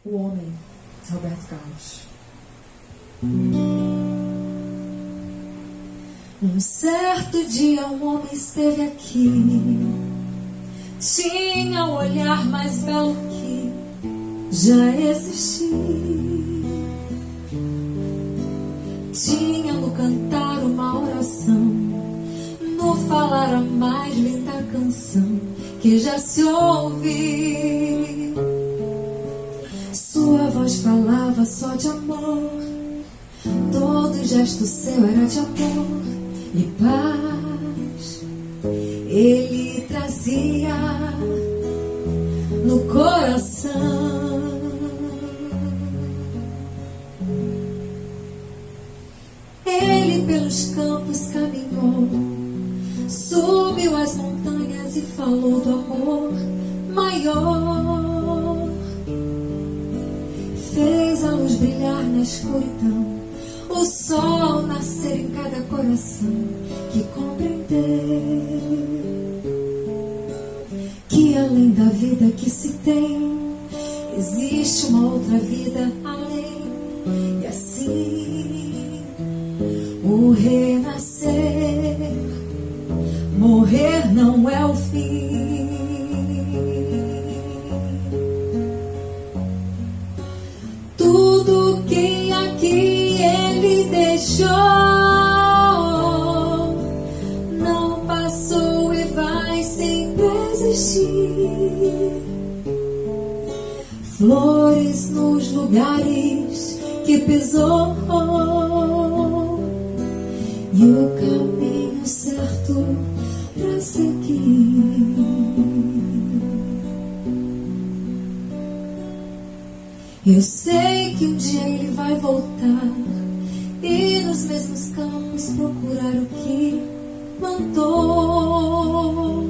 O Homem, Roberto Carlos. Um certo dia um homem esteve aqui, tinha o olhar mais belo que já existiu, tinha no cantar uma oração, no falar a mais linda canção que já se ouviu. Sua voz falava só de amor, todo gesto seu era de amor e paz. Ele trazia no coração. Ele pelos campos caminhou, subiu as montanhas e falou do amor maior. Fez a luz brilhar na escuridão, o sol nascer em cada coração que compreendeu que além da vida que se tem, existe uma outra vida além. E assim o renascer, morrer não é o fim. Tudo que aqui ele deixou não passou e vai sempre existir. Flores nos lugares que pisou e o caminho certo pra seguir. Eu sei que um dia ele vai voltar e nos mesmos campos procurar o que plantou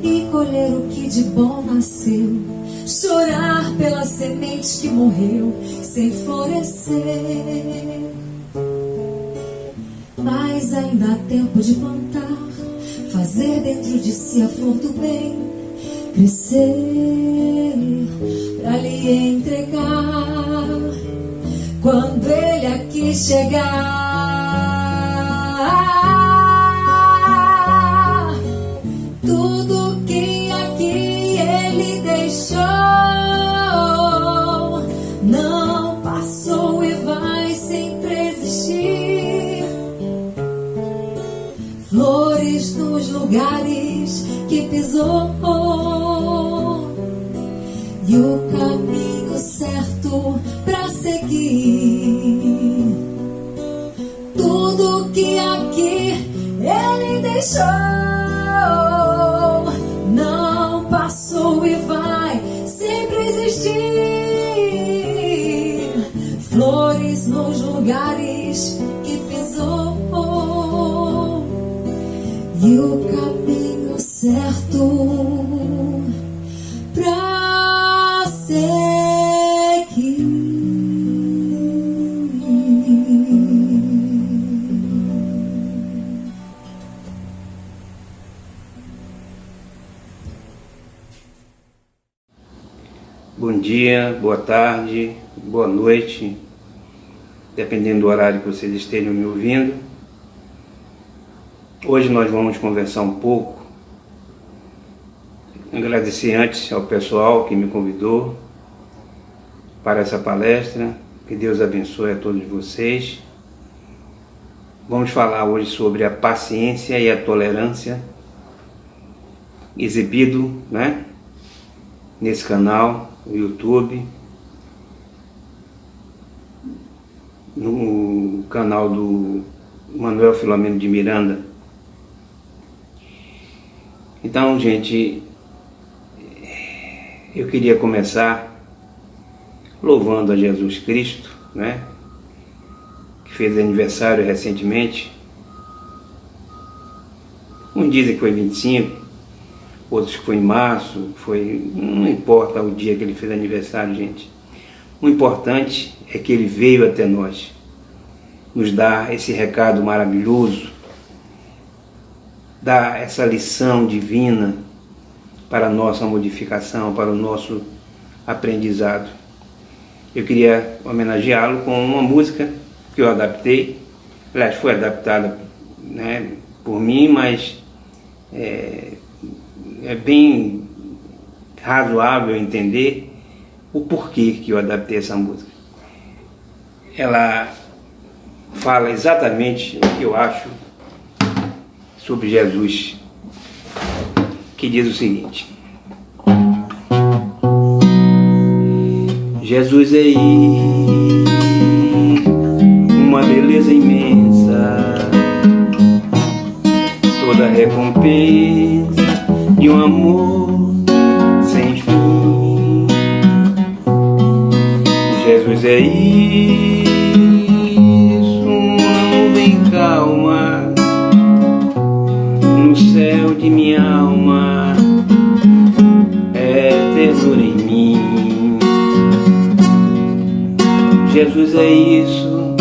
e colher o que de bom nasceu, chorar pela semente que morreu sem florescer. Mas ainda há tempo de plantar, fazer dentro de si a flor do bem crescer, pra lhe entregar quando ele aqui chegar. Tudo que aqui ele deixou não passou e vai sempre existir. Flores nos lugares que pisou e o caminho certo pra seguir. Tudo que aqui ele deixou não passou e vai sempre existir. Flores nos lugares que pisou e o caminho certo pra seguir. Bom dia, boa tarde, boa noite, dependendo do horário que vocês estejam me ouvindo. Hoje nós vamos conversar um pouco. Agradecer antes ao pessoal que me convidou para essa palestra. Que Deus abençoe a todos vocês. Vamos falar hoje sobre a paciência e a tolerância, exibido, nesse canal, no YouTube, no canal do Manuel Filomeno de Miranda. Então, gente, eu queria começar louvando a Jesus Cristo, que fez aniversário recentemente. Uns dizem que foi 25, outros que foi em março, não importa o dia que ele fez aniversário, gente. O importante é que ele veio até nós, nos dar esse recado maravilhoso, dar essa lição divina para a nossa modificação, para o nosso aprendizado. Eu queria homenageá-lo com uma música que eu adaptei, aliás, foi adaptada, né, por mim, mas é bem razoável entender o porquê que eu adaptei essa música. Ela fala exatamente o que eu acho sobre Jesus, que diz o seguinte: Jesus é uma beleza imensa, toda recompensa de um amor sem fim. Jesus é isso, uma nuvem calma no céu de minha alma, é ternura em mim. Jesus é isso,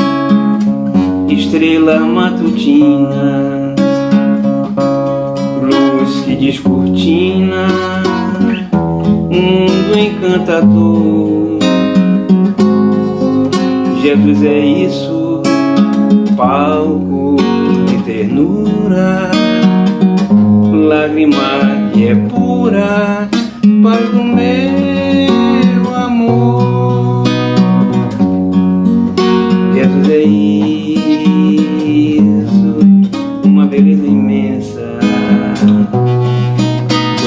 estrela matutina, luz que descortina um mundo encantador. Jesus é isso, palco de ternura, lágrima que é pura, paz do meu amor. Jesus é isso, uma beleza imensa,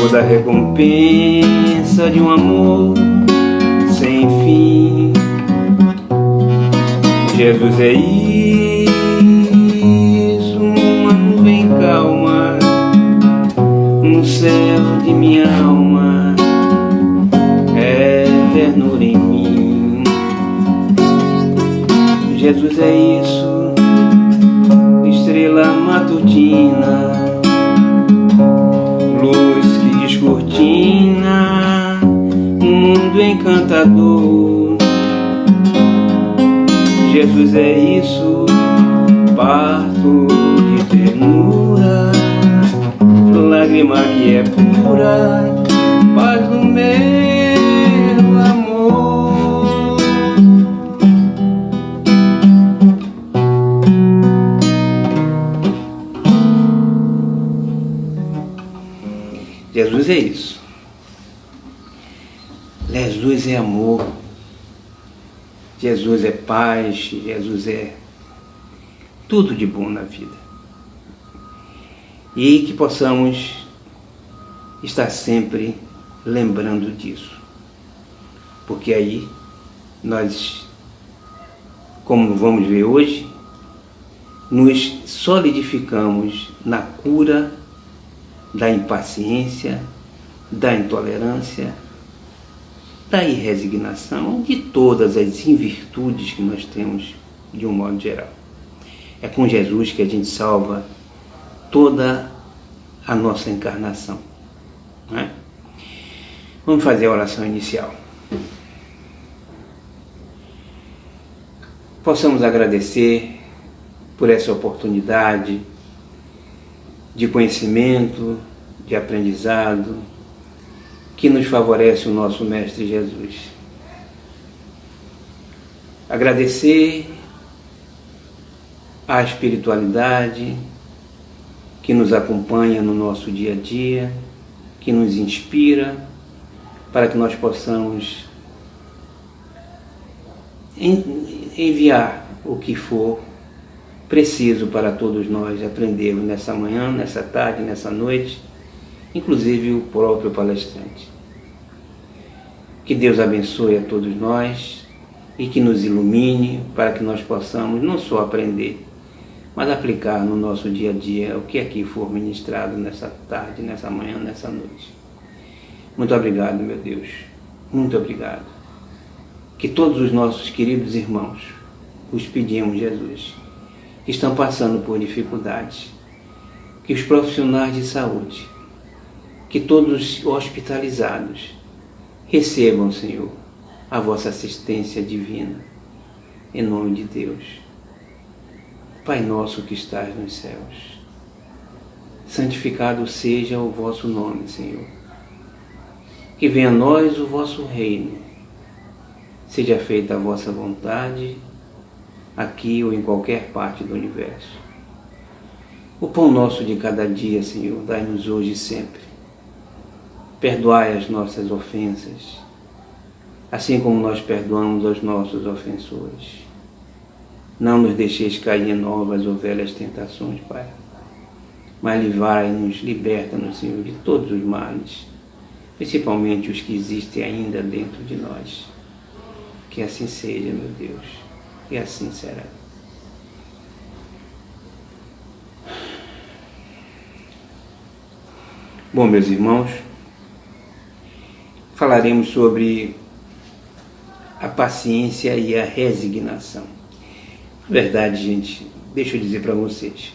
toda recompensa de um amor sem fim. Jesus é isso, uma nuvem calma no céu de minha alma, é ternura em mim. Jesus é isso, estrela matutina, luz que descortina um mundo encantador. Jesus é isso, parto de ternura, lágrima que é pura, paz do meu amor. Jesus é isso. Jesus é amor. Jesus é paz, Jesus é tudo de bom na vida. E que possamos estar sempre lembrando disso. Porque aí nós, como vamos ver hoje, nos solidificamos na cura da impaciência, da intolerância, da irresignação, de todas as invirtudes que nós temos de um modo geral. É com Jesus que a gente salva toda a nossa encarnação, não é? Vamos fazer a oração inicial. Possamos agradecer por essa oportunidade de conhecimento, de aprendizado, que nos favorece o nosso Mestre Jesus. Agradecer à espiritualidade que nos acompanha no nosso dia a dia, que nos inspira para que nós possamos enviar o que for preciso para todos nós aprendermos nessa manhã, nessa tarde, nessa noite, inclusive o próprio palestrante. Que Deus abençoe a todos nós e que nos ilumine para que nós possamos não só aprender, mas aplicar no nosso dia a dia o que aqui for ministrado nessa tarde, nessa manhã, nessa noite. Muito obrigado, meu Deus. Muito obrigado. Que todos os nossos queridos irmãos, os pedimos, Jesus, que estão passando por dificuldades, que os profissionais de saúde, que todos os hospitalizados recebam, Senhor, a vossa assistência divina, em nome de Deus. Pai nosso que estás nos céus, santificado seja o vosso nome, Senhor. Que venha a nós o vosso reino, seja feita a vossa vontade, aqui ou em qualquer parte do universo. O pão nosso de cada dia, Senhor, dai-nos hoje e sempre. Perdoai as nossas ofensas, assim como nós perdoamos aos nossos ofensores. Não nos deixeis cair em novas ou velhas tentações, Pai, mas livrai-nos, liberta-nos, Senhor, de todos os males, principalmente os que existem ainda dentro de nós. Que assim seja, meu Deus, e assim será. Bom, meus irmãos, falaremos sobre a paciência e a resignação. Na verdade, gente, deixa eu dizer para vocês,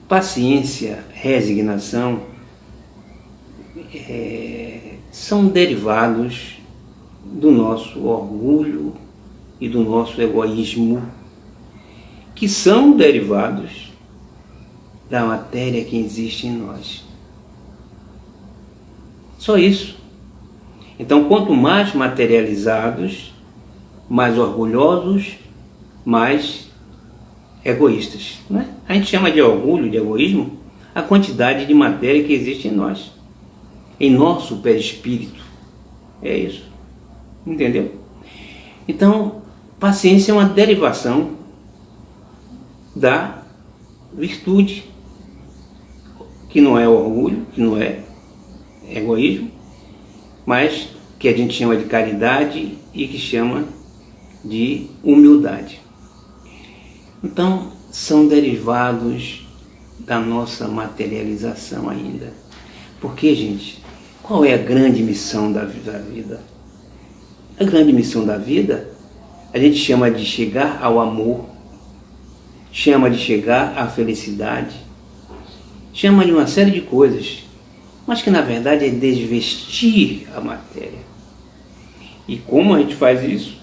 paciência, resignação são derivados do nosso orgulho e do nosso egoísmo, que são derivados da matéria que existe em nós. Só isso. Então, quanto mais materializados, mais orgulhosos, mais egoístas. Não é? A gente chama de orgulho, de egoísmo, a quantidade de matéria que existe em nós, em nosso perispírito. É isso. Entendeu? Então, paciência é uma derivação da virtude, que não é orgulho, que não é egoísmo, mas que a gente chama de caridade e que chama de humildade. Então, são derivados da nossa materialização ainda. Porque, gente, qual é a grande missão da vida? A grande missão da vida, a gente chama de chegar ao amor, chama de chegar à felicidade, chama de uma série de coisas, mas que na verdade é desvestir a matéria. E como a gente faz isso,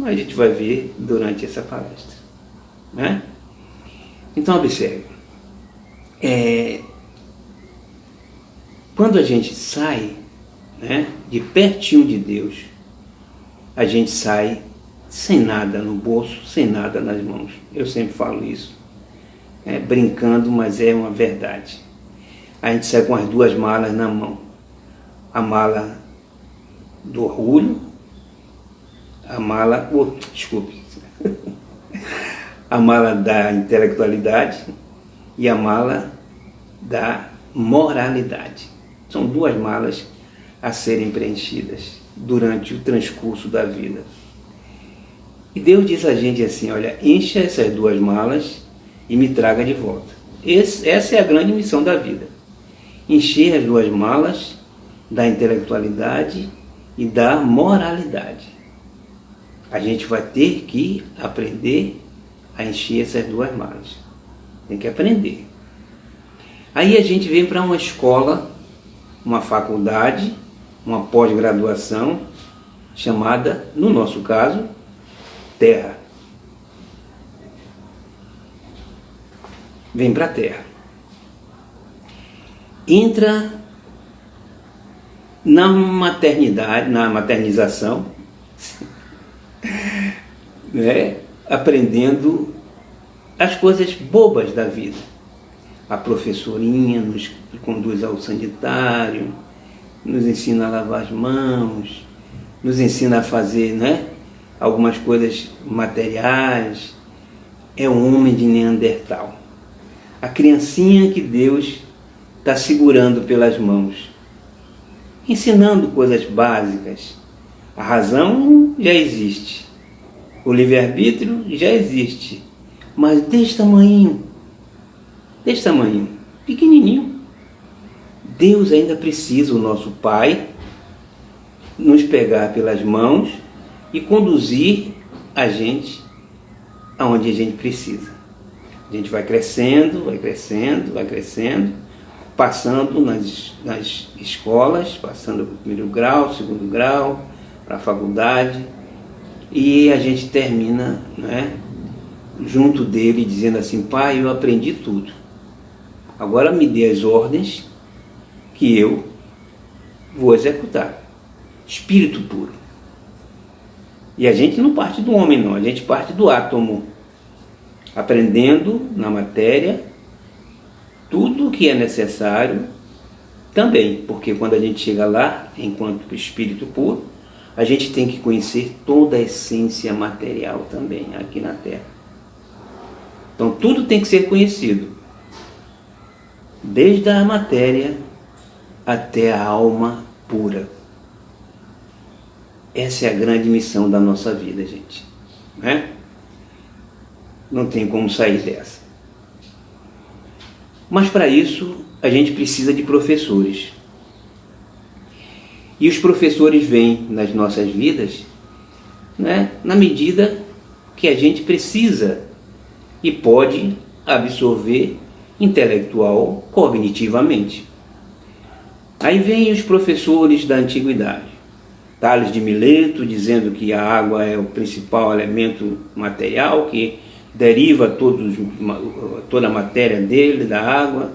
a gente vai ver durante essa palestra. Né? Então observe, quando a gente sai, né, de pertinho de Deus, a gente sai sem nada no bolso, sem nada nas mãos. Eu sempre falo isso, brincando, mas é uma verdade. A gente sai com as duas malas na mão. A mala do orgulho, a mala da intelectualidade e a mala da moralidade. São duas malas a serem preenchidas durante o transcurso da vida. E Deus diz a gente assim, olha, encha essas duas malas e me traga de volta. Essa é a grande missão da vida. Encher as duas malas da intelectualidade e da moralidade. A gente vai ter que aprender a encher essas duas malas. Tem que aprender. Aí a gente vem para uma escola, uma faculdade, uma pós-graduação, chamada, no nosso caso, Terra. Vem para a Terra. Entra na maternidade, na maternização, né? Aprendendo as coisas bobas da vida. A professorinha nos conduz ao sanitário, nos ensina a lavar as mãos, nos ensina a fazer, né, algumas coisas materiais. É um homem de Neandertal. A criancinha que Deus está segurando pelas mãos, ensinando coisas básicas. A razão já existe, o livre-arbítrio já existe, mas desse tamanho, pequenininho. Deus ainda precisa, o nosso Pai, nos pegar pelas mãos e conduzir a gente aonde a gente precisa. A gente vai crescendo, passando nas escolas, passando para o primeiro grau, segundo grau, para a faculdade, e a gente termina, né, junto dele, dizendo assim, Pai, eu aprendi tudo. Agora me dê as ordens que eu vou executar. Espírito puro. E a gente não parte do homem, não, a gente parte do átomo, aprendendo na matéria tudo o que é necessário também, porque quando a gente chega lá, enquanto espírito puro, a gente tem que conhecer toda a essência material também aqui na Terra. Então tudo tem que ser conhecido, desde a matéria até a alma pura. Essa é a grande missão da nossa vida, gente, né? Não tem como sair dessa. Mas para isso a gente precisa de professores. E os professores vêm nas nossas vidas, né, na medida que a gente precisa e pode absorver intelectual, cognitivamente. Aí vêm os professores da antiguidade. Tales de Mileto dizendo que a água é o principal elemento material, que deriva toda a matéria dele, da água.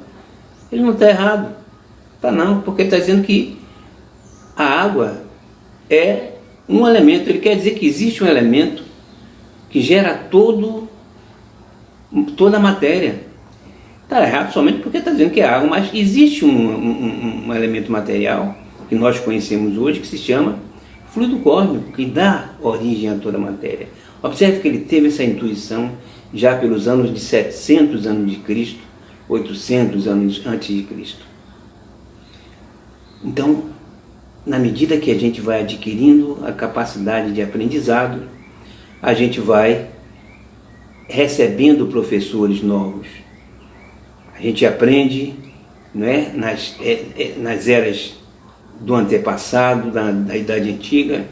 Ele não está errado. Está não, porque está dizendo que a água é um elemento. Ele quer dizer que existe um elemento que gera toda a matéria. Está errado somente porque está dizendo que é água, mas existe um elemento material que nós conhecemos hoje, que se chama fluido cósmico, que dá origem a toda a matéria. Observe que ele teve essa intuição já pelos anos de 700 anos de Cristo, 800 anos antes de Cristo. Então, na medida que a gente vai adquirindo a capacidade de aprendizado, a gente vai recebendo professores novos. A gente aprende, né, nas eras do antepassado, da Idade Antiga,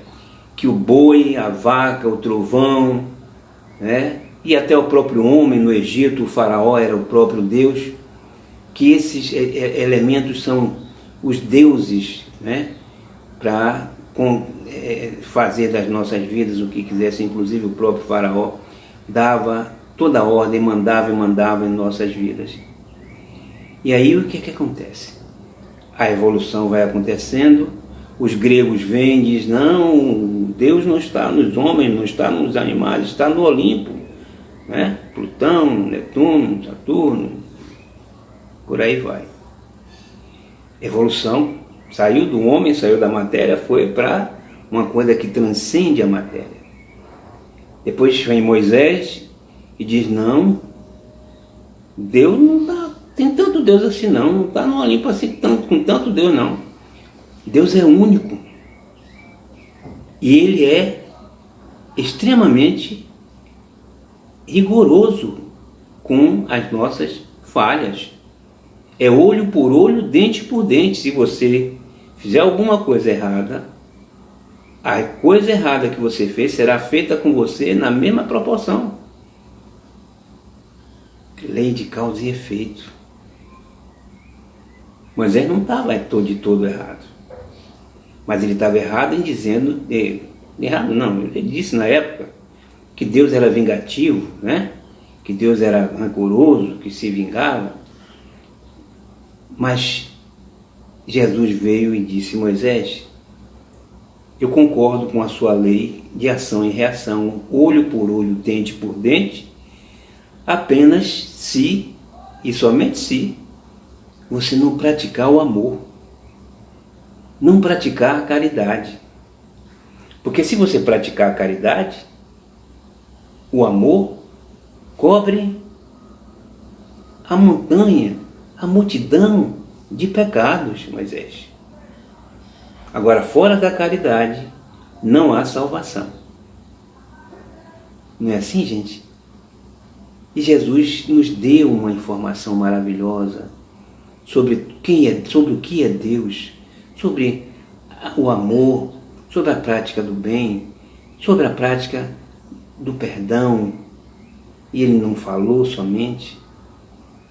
que o boi, a vaca, o trovão, né, e até o próprio homem no Egito, o faraó era o próprio Deus, que esses elementos são os deuses, né, para fazer das nossas vidas o que quisesse. Inclusive o próprio faraó dava toda a ordem, mandava em nossas vidas. E aí o que acontece? A evolução vai acontecendo, os gregos vêm e dizem, não, Deus não está nos homens, não está nos animais, está no Olimpo, né? Plutão, Netuno, Saturno, por aí vai. Evolução saiu do homem, saiu da matéria, foi para uma coisa que transcende a matéria. Depois vem Moisés e diz, não, Deus não está, tem tanto Deus assim não está no Olimpo assim com tanto Deus não. Deus é único. E Ele é extremamente rigoroso com as nossas falhas. É olho por olho, dente por dente. Se você fizer alguma coisa errada, a coisa errada que você fez será feita com você na mesma proporção. Lei de causa e efeito. Moisés não estava de todo errado. Mas ele estava errado em dizendo... Errado não, ele disse na época que Deus era vingativo, né? Que Deus era rancoroso, que se vingava. Mas Jesus veio e disse, Moisés, eu concordo com a sua lei de ação e reação, olho por olho, dente por dente, apenas se, e somente se, você não praticar o amor, não praticar a caridade. Porque se você praticar a caridade, o amor cobre a montanha, a multidão de pecados, Moisés. Agora, fora da caridade, não há salvação. Não é assim, gente? E Jesus nos deu uma informação maravilhosa sobre o que é Deus, sobre o amor, sobre a prática do bem, sobre a prática do perdão. E ele não falou somente,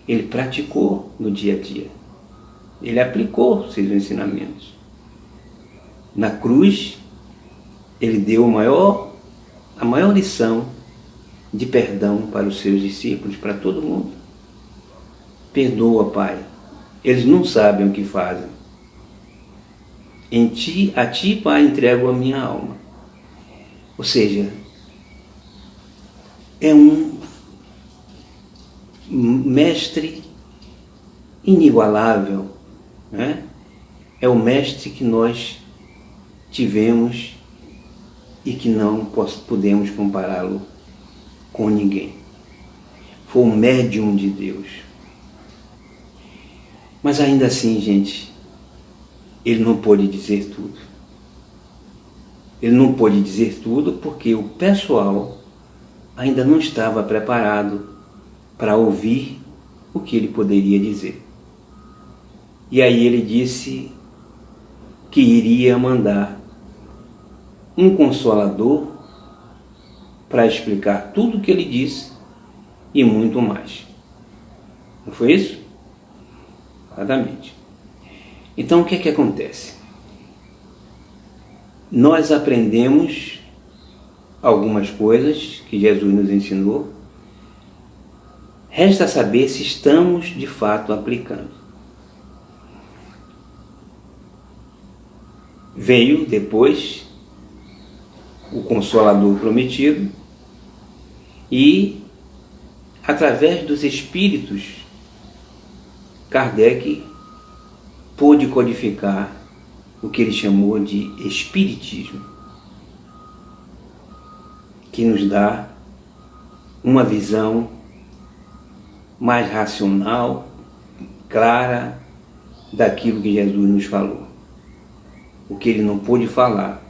ele praticou no dia a dia. Ele aplicou seus ensinamentos. Na cruz, ele deu a maior lição de perdão para os seus discípulos, para todo mundo. Perdoa, Pai, eles não sabem o que fazem. A ti, Pai, entrego a minha alma. Ou seja, é um mestre inigualável, né? É o mestre que nós tivemos e que não podemos compará-lo com ninguém. Foi o médium de Deus. Mas ainda assim, gente, ele não pôde dizer tudo. Ele não pôde dizer tudo porque o pessoal ainda não estava preparado para ouvir o que ele poderia dizer. E aí ele disse que iria mandar um consolador para explicar tudo o que ele disse e muito mais. Não foi isso? Exatamente. Então o que é que acontece? Nós aprendemos algumas coisas que Jesus nos ensinou. Resta saber se estamos de fato aplicando. Veio depois o Consolador prometido e, através dos espíritos, Kardec pôde codificar o que ele chamou de Espiritismo, que nos dá uma visão mais racional, clara, daquilo que Jesus nos falou. O que ele não pôde falar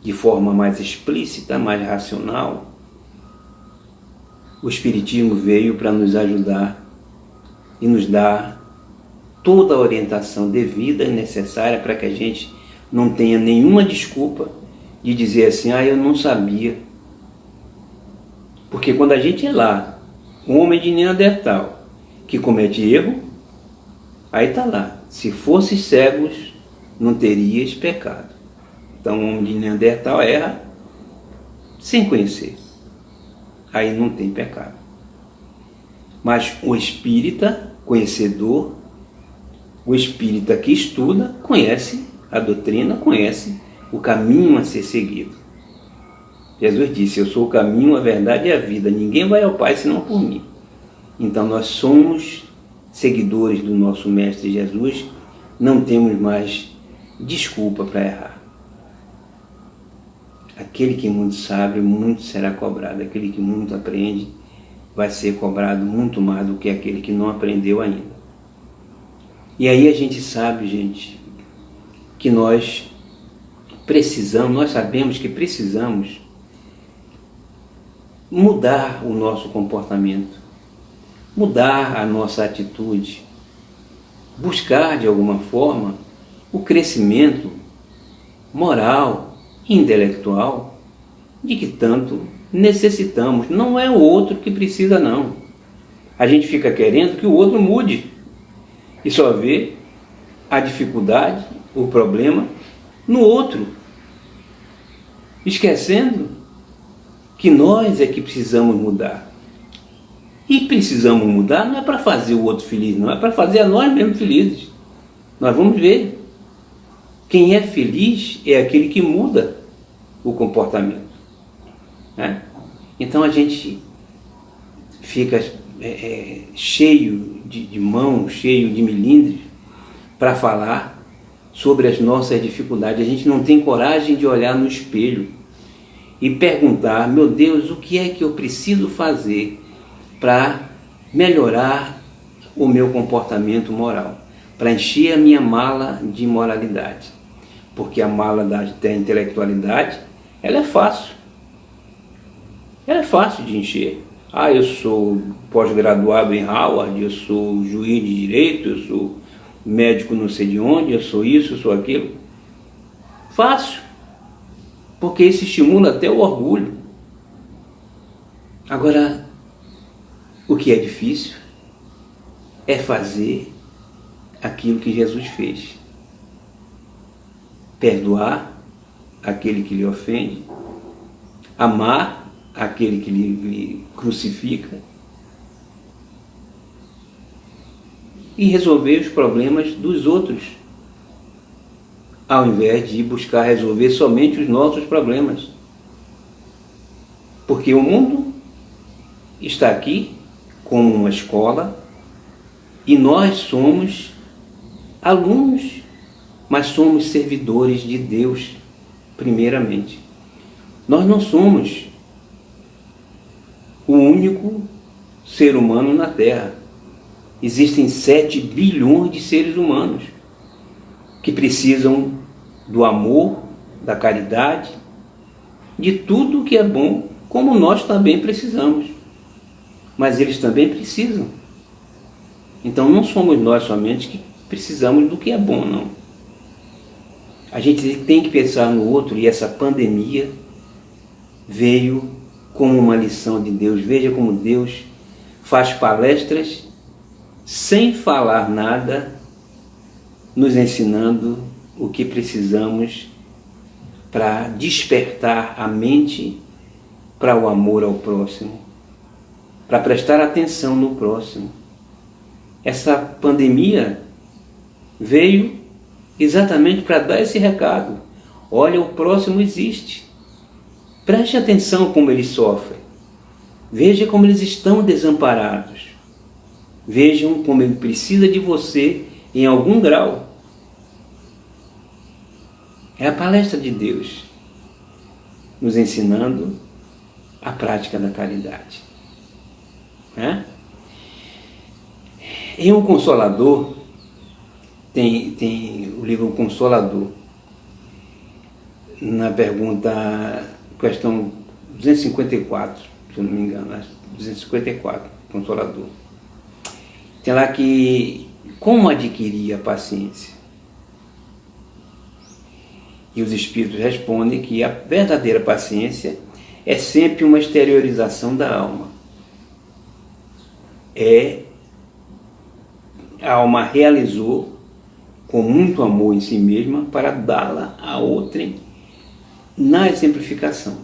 de forma mais explícita, mais racional, o Espiritismo veio para nos ajudar e nos dar toda a orientação devida e necessária para que a gente não tenha nenhuma desculpa de dizer assim, eu não sabia. Porque quando a gente é lá, um homem de Neandertal que comete erro, aí está lá, se fosses cegos, não terias pecado. Então o homem de Neandertal erra sem conhecer. Aí não tem pecado. Mas o espírita conhecedor, o espírita que estuda, conhece a doutrina, conhece o caminho a ser seguido. Jesus disse, eu sou o caminho, a verdade e a vida. Ninguém vai ao Pai senão por mim. Então nós somos seguidores do nosso Mestre Jesus, não temos mais desculpa para errar. Aquele que muito sabe, muito será cobrado. Aquele que muito aprende, vai ser cobrado muito mais do que aquele que não aprendeu ainda. E aí a gente sabe, gente, que nós sabemos que precisamos mudar o nosso comportamento, mudar a nossa atitude, buscar de alguma forma o crescimento moral e intelectual de que tanto necessitamos. Não é o outro que precisa, não. A gente fica querendo que o outro mude e só vê a dificuldade, o problema no outro, esquecendo que nós é que precisamos mudar. E precisamos mudar não é para fazer o outro feliz, não, é para fazer a nós mesmos felizes. Nós vamos ver. Quem é feliz é aquele que muda o comportamento, né? Então a gente fica cheio de mãos, cheio de milindres para falar sobre as nossas dificuldades. A gente não tem coragem de olhar no espelho e perguntar, meu Deus, o que é que eu preciso fazer para melhorar o meu comportamento moral, para encher a minha mala de moralidade. Porque a mala da intelectualidade, ela é fácil. Ela é fácil de encher. Eu sou pós-graduado em Harvard, eu sou juiz de direito, eu sou médico não sei de onde, eu sou isso, eu sou aquilo. Fácil. Porque isso estimula até o orgulho. Agora, o que é difícil é fazer aquilo que Jesus fez. Perdoar aquele que lhe ofende, amar aquele que lhe crucifica e resolver os problemas dos outros, ao invés de buscar resolver somente os nossos problemas. Porque o mundo está aqui como uma escola e nós somos alunos, mas somos servidores de Deus, primeiramente. Nós não somos o único ser humano na Terra. Existem 7 bilhões de seres humanos que precisam do amor, da caridade, de tudo que é bom, como nós também precisamos. Mas eles também precisam. Então não somos nós somente que precisamos do que é bom, não. A gente tem que pensar no outro, e essa pandemia veio como uma lição de Deus. Veja como Deus faz palestras sem falar nada, nos ensinando o que precisamos para despertar a mente para o amor ao próximo, para prestar atenção no próximo. Essa pandemia veio exatamente para dar esse recado. Olha, o próximo existe. Preste atenção como eles sofrem. Veja como eles estão desamparados. Vejam como ele precisa de você em algum grau. É a palestra de Deus nos ensinando a prática da caridade. Em O Consolador, tem o livro Consolador, na questão 254, se eu não me engano, 254, Consolador. Tem lá que como adquirir a paciência? E os Espíritos respondem que a verdadeira paciência é sempre uma exteriorização da alma. A alma realizou com muito amor em si mesma para dá-la a outrem na exemplificação.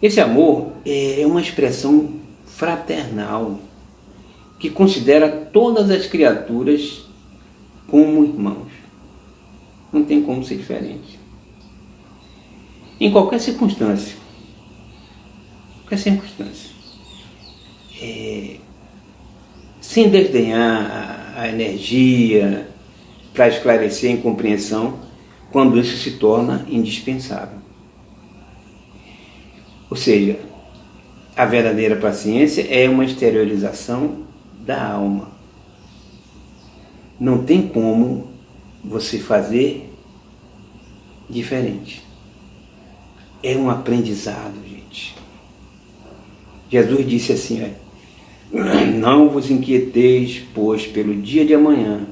Esse amor é uma expressão fraternal que considera todas as criaturas como irmãos. Não tem como ser diferente. Em qualquer circunstância. Sem desdenhar a energia para esclarecer a incompreensão, quando isso se torna indispensável. Ou seja, a verdadeira paciência é uma exteriorização da alma. Não tem como você fazer diferente. É um aprendizado, gente. Jesus disse assim, não vos inquieteis, pois, pelo dia de amanhã,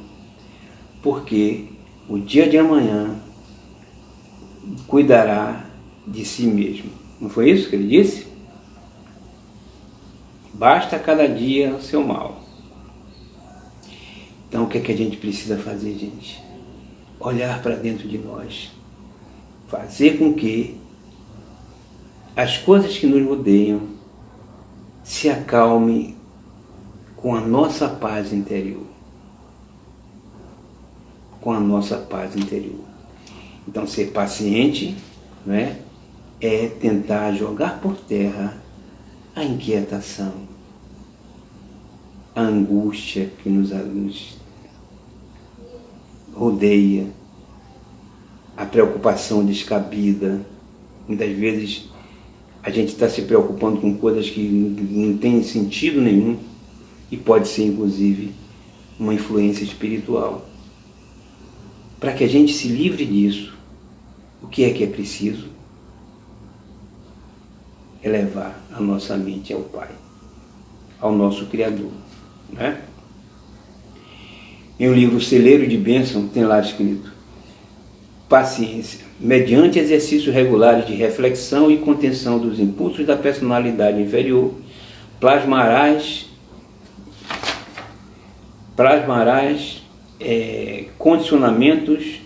porque o dia de amanhã cuidará de si mesmo. Não foi isso que ele disse? Basta cada dia o seu mal. Então o que é que a gente precisa fazer, gente? Olhar para dentro de nós. Fazer com que as coisas que nos rodeiam se acalmem com a nossa paz interior. Então ser paciente, é tentar jogar por terra a inquietação, a angústia que nos rodeia, a preocupação descabida. Muitas vezes a gente está se preocupando com coisas que não têm sentido nenhum e pode ser inclusive uma influência espiritual. Para que a gente se livre disso, o que é preciso? Elevar a nossa mente ao Pai, ao nosso Criador. Em o livro Celeiro de Bênção tem lá escrito: paciência, mediante exercícios regulares de reflexão e contenção dos impulsos da personalidade inferior, plasmarás condicionamentos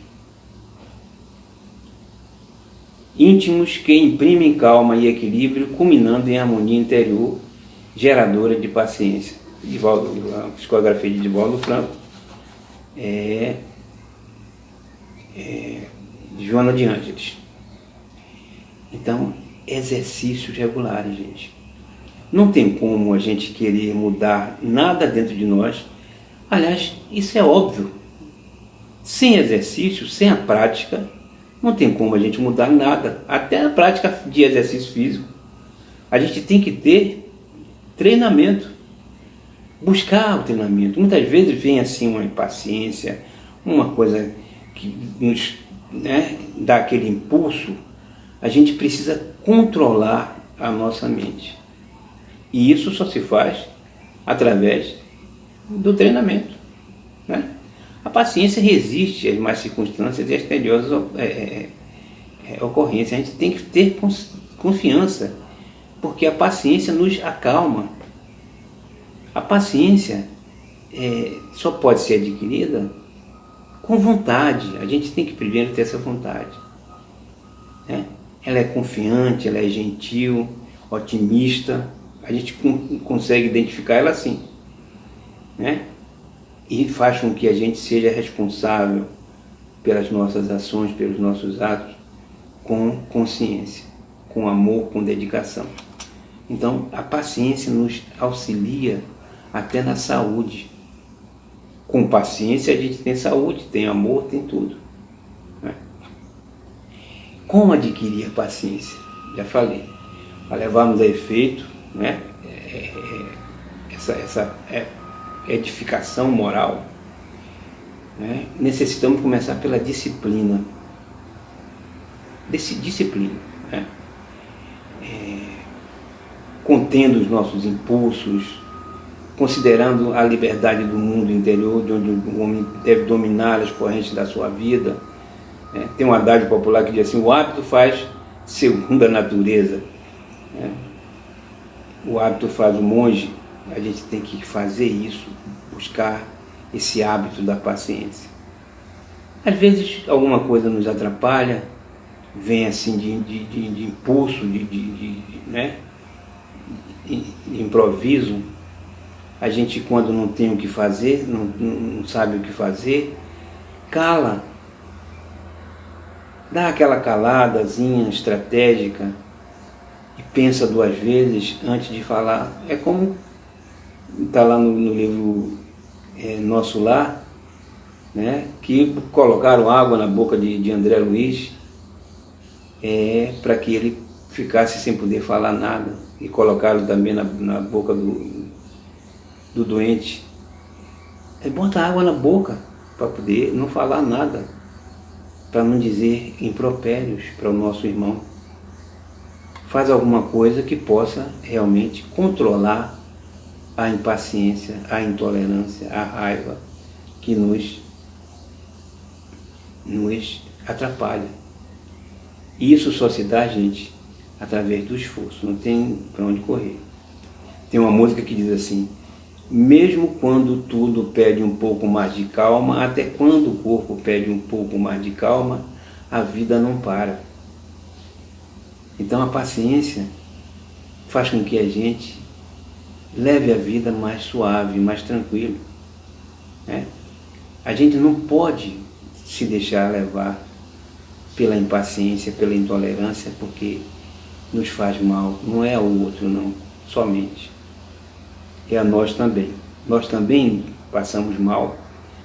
íntimos que imprimem calma e equilíbrio, culminando em harmonia interior geradora de paciência. A psicografia de Divaldo Franco, Joana de Ângeles. Então, exercícios regulares, gente. Não tem como a gente querer mudar nada dentro de nós. Aliás, isso é óbvio. Sem exercício, sem a prática, não tem como a gente mudar nada. Até a prática de exercício físico. A gente tem que ter treinamento. Buscar o treinamento. Muitas vezes vem assim uma impaciência, uma coisa que nos, dá aquele impulso. A gente precisa controlar a nossa mente. E isso só se faz através do treinamento. Né? A paciência resiste às más circunstâncias e às tediosas ocorrências. A gente tem que ter confiança, porque a paciência nos acalma. A paciência só pode ser adquirida com vontade. A gente tem que primeiro ter essa vontade. Né? Ela é confiante, ela é gentil, otimista. A gente consegue identificar ela assim. Né? E faz com que a gente seja responsável pelas nossas ações, pelos nossos atos, com consciência, com amor, com dedicação. Então, a paciência nos auxilia até na saúde. Com paciência a gente tem saúde, tem amor, tem tudo. Né? Como adquirir a paciência? Já falei. Para levarmos a efeito, né? Essa edificação moral, né? Necessitamos começar pela disciplina. Disciplina. Né? Contendo os nossos impulsos, considerando a liberdade do mundo interior, de onde o homem deve dominar as correntes da sua vida. Tem um adágio popular que diz assim: o hábito faz segunda natureza. O hábito faz o monge. A gente tem que fazer isso, buscar esse hábito da paciência. Às vezes alguma coisa nos atrapalha, vem assim de impulso, de improviso. A gente, quando não tem o que fazer, não sabe o que fazer, cala. Dá aquela caladazinha estratégica e pensa duas vezes antes de falar. É como está lá no livro Nosso Lar, né, que colocaram água na boca de André Luiz para que ele ficasse sem poder falar nada, e colocaram também na boca do doente. Bota água na boca para poder não falar nada, para não dizer impropérios para o nosso irmão. Faz alguma coisa que possa realmente controlar a impaciência, a intolerância, a raiva que nos atrapalha. E isso só se dá, gente, através do esforço. Não tem para onde correr. Tem uma música que diz assim: mesmo quando tudo pede um pouco mais de calma, até quando o corpo pede um pouco mais de calma, a vida não para. Então a paciência faz com que a gente leve a vida mais suave, mais tranquilo. Né? A gente não pode se deixar levar pela impaciência, pela intolerância, porque nos faz mal. Não é ao outro, não, somente. É a nós também. Nós também passamos mal,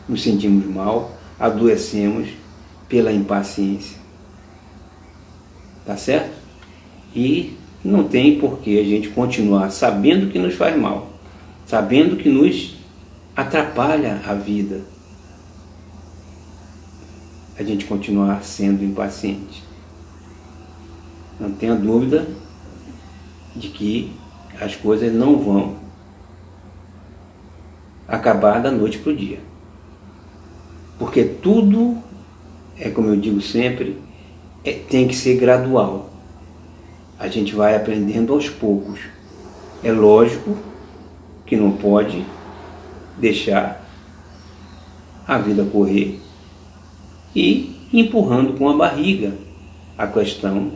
nos sentimos mal, adoecemos pela impaciência. Tá certo? E não tem por que a gente continuar sabendo que nos faz mal, sabendo que nos atrapalha a vida, a gente continuar sendo impaciente. Não tenha dúvida de que as coisas não vão acabar da noite para o dia. Porque tudo, como eu digo sempre, tem que ser gradual. A gente vai aprendendo aos poucos. É lógico que não pode deixar a vida correr e empurrando com a barriga a questão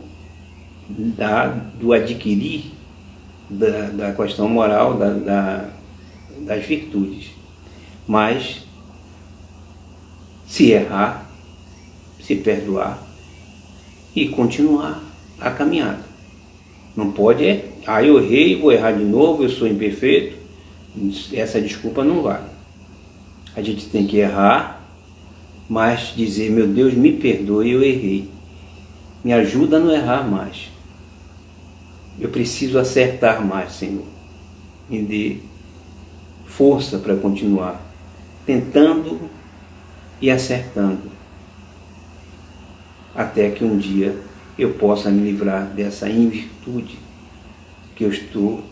do adquirir da questão moral, das virtudes. Mas, se errar, se perdoar, e continuar a caminhada. Não pode eu errei, vou errar de novo, eu sou imperfeito. Essa desculpa não vale. A gente tem que errar, mas dizer, meu Deus, me perdoe, eu errei. Me ajuda a não errar mais. Eu preciso acertar mais, Senhor. Me dê força para continuar tentando e acertando, até que um dia eu possa me livrar dessa invirtude que eu estou,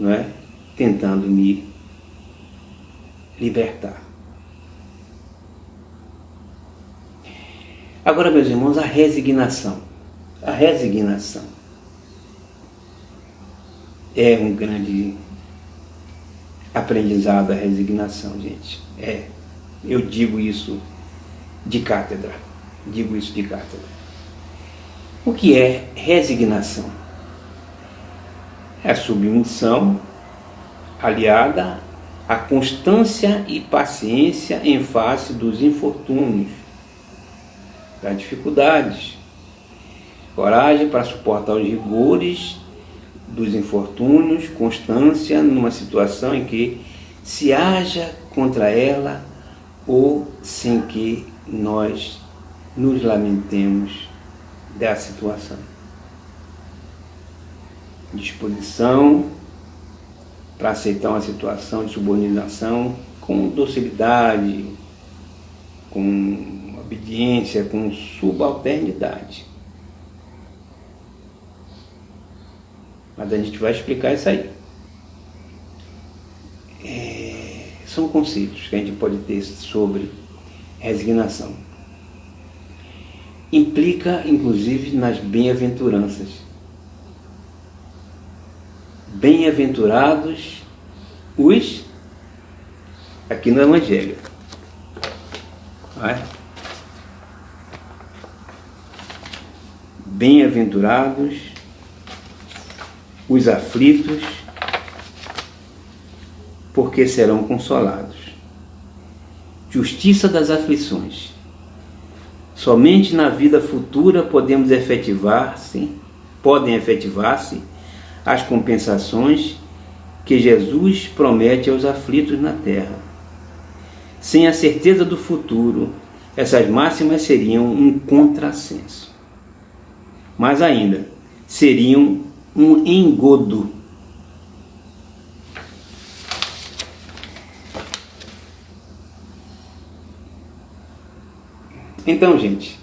tentando me libertar. Agora, meus irmãos, a resignação. A resignação é um grande aprendizado, a resignação, gente. Eu digo isso de cátedra. O que é resignação? É a submissão aliada à constância e paciência em face dos infortúnios, das dificuldades, coragem para suportar os rigores dos infortúnios, constância numa situação em que se haja contra ela ou sem que nós nos lamentemos da situação. Disposição para aceitar uma situação de subordinação com docilidade, com obediência, com subalternidade. Mas a gente vai explicar isso aí. São conceitos que a gente pode ter sobre resignação. Implica, inclusive, nas bem-aventuranças. Bem-aventurados os... Aqui no Evangelho. Bem-aventurados os aflitos, porque serão consolados. Justiça das aflições. Somente na vida futura podem efetivar-se as compensações que Jesus promete aos aflitos na terra. Sem a certeza do futuro, essas máximas seriam um contrassenso. Mais ainda, seriam um engodo. Então, gente,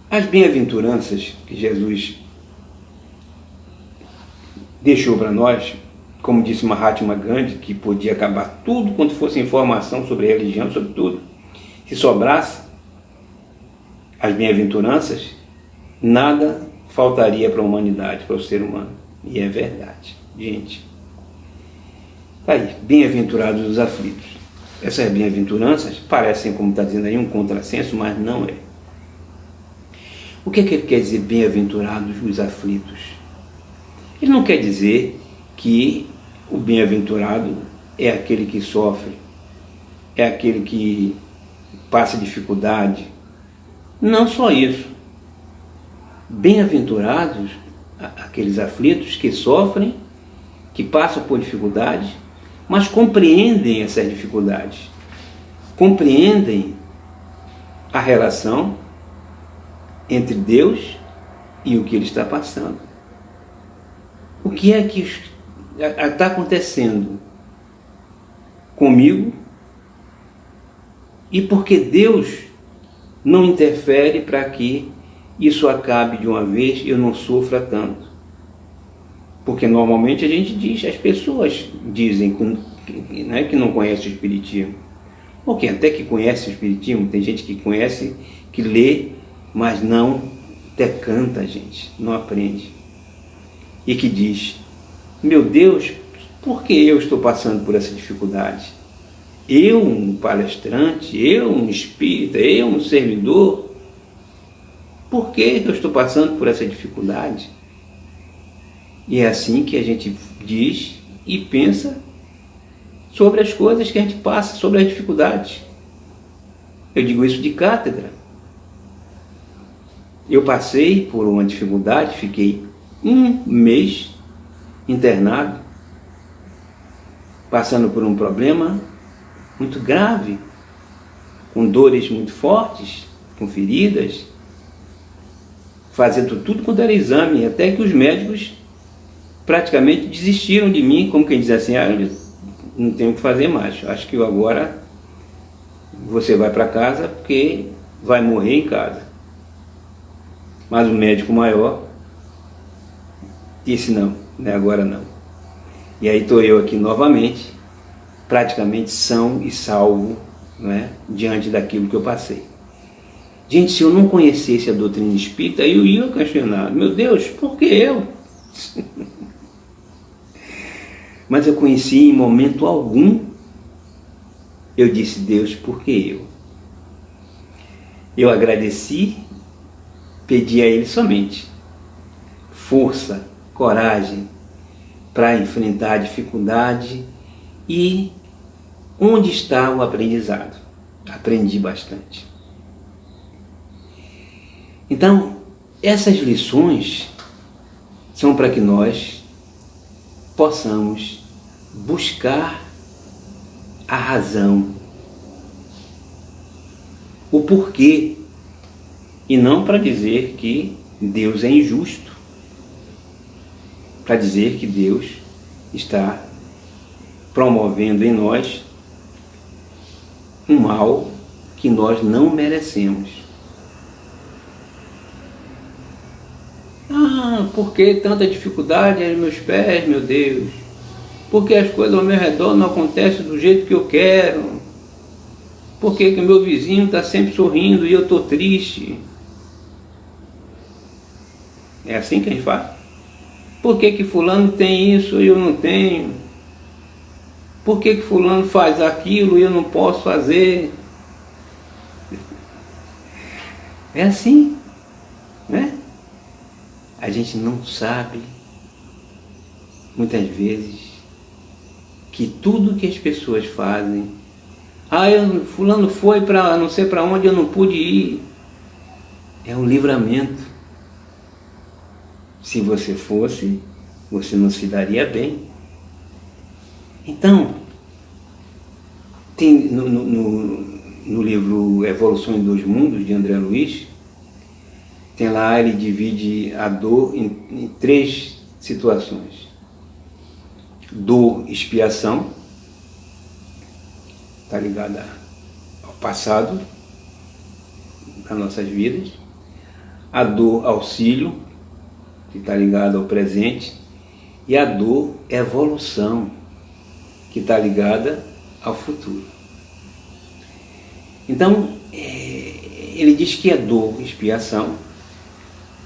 as bem-aventuranças que Jesus deixou para nós, como disse Mahatma Gandhi, que podia acabar tudo quanto fosse informação sobre religião, sobre tudo, se sobrasse as bem-aventuranças, nada faltaria para a humanidade, para o ser humano. E é verdade, gente. Está aí, bem-aventurados os aflitos. Essas bem-aventuranças parecem, como está dizendo aí, um contrassenso, mas não é. O que ele quer dizer, bem-aventurados os aflitos? Ele não quer dizer que o bem-aventurado é aquele que sofre, é aquele que passa dificuldade. Não só isso. Bem-aventurados aqueles aflitos que sofrem, que passam por dificuldades, mas compreendem essas dificuldades, compreendem a relação entre Deus e o que ele está passando. O que é que está acontecendo comigo e por que Deus não interfere para que isso acabe de uma vez e eu não sofra tanto? Porque normalmente a gente diz, as pessoas dizem que não conhecem o Espiritismo, ou que até que conhece o Espiritismo, tem gente que conhece, que lê, mas não decanta, gente, não aprende. E que diz, meu Deus, por que eu estou passando por essa dificuldade? Eu, um palestrante, eu, um espírita, eu, um servidor, por que eu estou passando por essa dificuldade? E é assim que a gente diz e pensa sobre as coisas que a gente passa, sobre as dificuldades. Eu digo isso de cátedra. Eu passei por uma dificuldade, fiquei um mês internado, passando por um problema muito grave, com dores muito fortes, com feridas, fazendo tudo quanto era exame, até que os médicos praticamente desistiram de mim, como quem diz assim, não tenho o que fazer mais, acho que agora você vai para casa porque vai morrer em casa. Mas o médico maior disse não, agora não. E aí estou eu aqui novamente, praticamente são e salvo, diante daquilo que eu passei. Gente, se eu não conhecesse a doutrina espírita, eu ia questionar, meu Deus, por que eu? Mas eu conheci em momento algum, eu disse, Deus, por que eu? Eu agradeci, pedi a Ele somente força, coragem para enfrentar a dificuldade e onde está o aprendizado? Aprendi bastante. Então, essas lições são para que nós possamos buscar a razão, o porquê, e não para dizer que Deus é injusto, para dizer que Deus está promovendo em nós um mal que nós não merecemos. Por que tanta dificuldade aos meus pés, meu Deus? Porque as coisas ao meu redor não acontecem do jeito que eu quero? Por que o meu vizinho está sempre sorrindo e eu estou triste? É assim que a gente fala? Por que fulano tem isso e eu não tenho? Por que fulano faz aquilo e eu não posso fazer? É assim, né? A gente não sabe, muitas vezes, que tudo que as pessoas fazem, fulano foi para não sei para onde eu não pude ir, é um livramento. Se você fosse, você não se daria bem. Então, tem no livro Evolução em Dois Mundos, de André Luiz, tem lá, ele divide a dor em 3 situações. Dor, expiação, está ligada ao passado das nossas vidas. A dor, auxílio, que está ligada ao presente. E a dor, evolução, que está ligada ao futuro. Então, ele diz que a dor, expiação,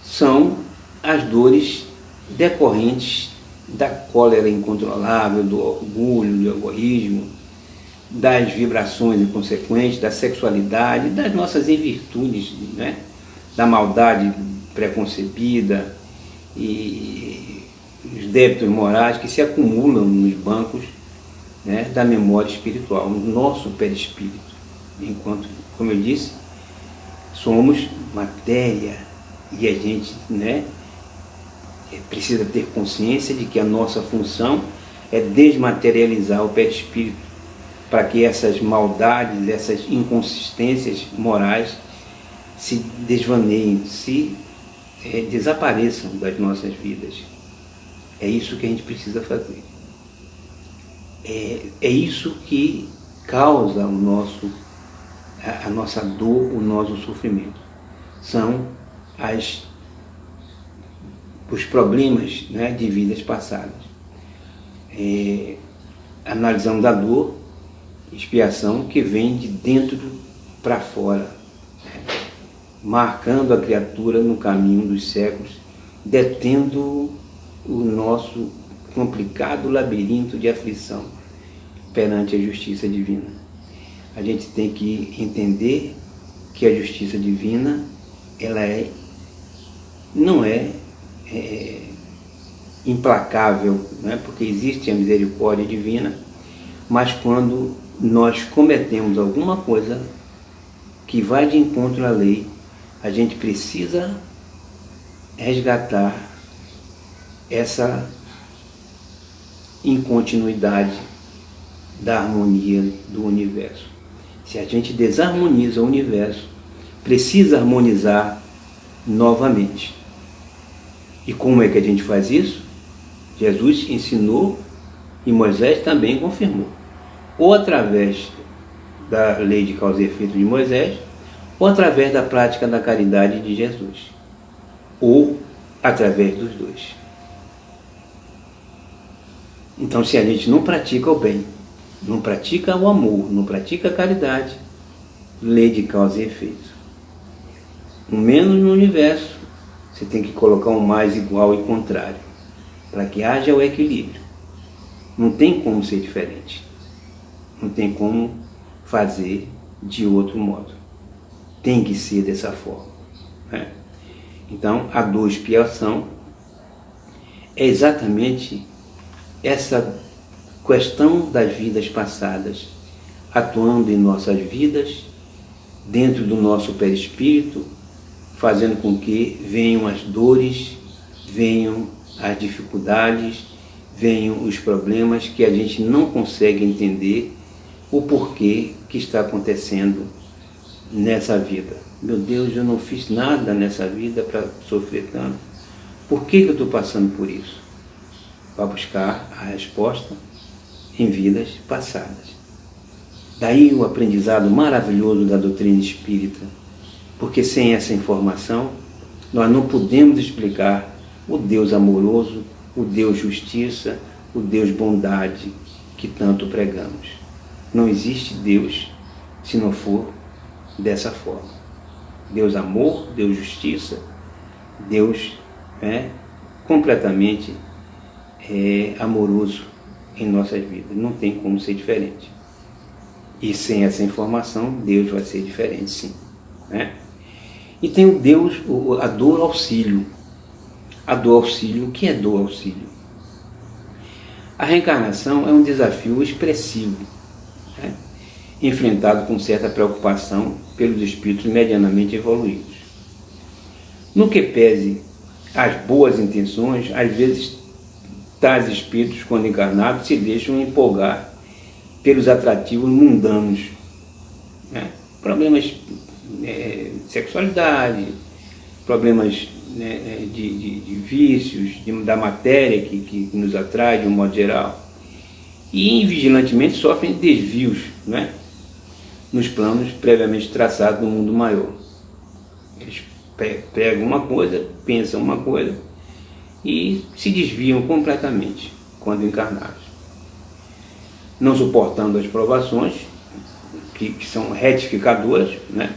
são as dores decorrentes da cólera incontrolável, do orgulho, do egoísmo, das vibrações inconsequentes, da sexualidade, das nossas invirtudes, da maldade preconcebida e os débitos morais que se acumulam nos bancos da memória espiritual, no nosso perispírito. Enquanto, como eu disse, somos matéria. E a gente precisa ter consciência de que a nossa função é desmaterializar o perispírito para que essas maldades, essas inconsistências morais se desvaneiem, desapareçam das nossas vidas. É isso que a gente precisa fazer. É isso que causa a nossa dor, o nosso sofrimento. São os problemas de vidas passadas. Analisando a dor, expiação que vem de dentro para fora, marcando a criatura no caminho dos séculos, detendo o nosso complicado labirinto de aflição perante a justiça divina. A gente tem que entender que a justiça divina, ela não é implacável, porque existe a misericórdia divina, mas quando nós cometemos alguma coisa que vai de encontro à lei, a gente precisa resgatar essa incontinuidade da harmonia do universo. Se a gente desarmoniza o universo, precisa harmonizar novamente. E como é que a gente faz isso? Jesus ensinou e Moisés também confirmou. Ou através da lei de causa e efeito de Moisés, ou através da prática da caridade de Jesus, ou através dos dois. Então, se a gente não pratica o bem, não pratica o amor, não pratica a caridade, lei de causa e efeito. O menos no universo, você tem que colocar um mais igual e contrário, para que haja o equilíbrio. Não tem como ser diferente. Não tem como fazer de outro modo. Tem que ser dessa forma, né? Então, a dor expiação é exatamente essa questão das vidas passadas atuando em nossas vidas, dentro do nosso perispírito, fazendo com que venham as dores, venham as dificuldades, venham os problemas que a gente não consegue entender o porquê que está acontecendo nessa vida. Meu Deus, eu não fiz nada nessa vida para sofrer tanto. Por que eu estou passando por isso? Para buscar a resposta em vidas passadas. Daí o aprendizado maravilhoso da doutrina espírita, porque sem essa informação nós não podemos explicar o Deus amoroso, o Deus justiça, o Deus bondade que tanto pregamos. Não existe Deus se não for dessa forma. Deus amor, Deus justiça, Deus completamente amoroso em nossas vidas. Não tem como ser diferente. E sem essa informação, Deus vai ser diferente, sim, né? E tem o Deus, a dor auxílio. A dor auxílio, o que é dor auxílio? A reencarnação é um desafio expressivo, né? Enfrentado com certa preocupação pelos espíritos medianamente evoluídos. No que pese as boas intenções, às vezes tais espíritos, quando encarnados, se deixam empolgar pelos atrativos mundanos, né? Problemas de sexualidade, problemas de vícios, da matéria que nos atrai de um modo geral, e invigilantemente sofrem desvios, né? Nos planos previamente traçados do mundo maior. Eles pegam uma coisa, pensam uma coisa e se desviam completamente quando encarnados, não suportando as provações que são retificadoras, né?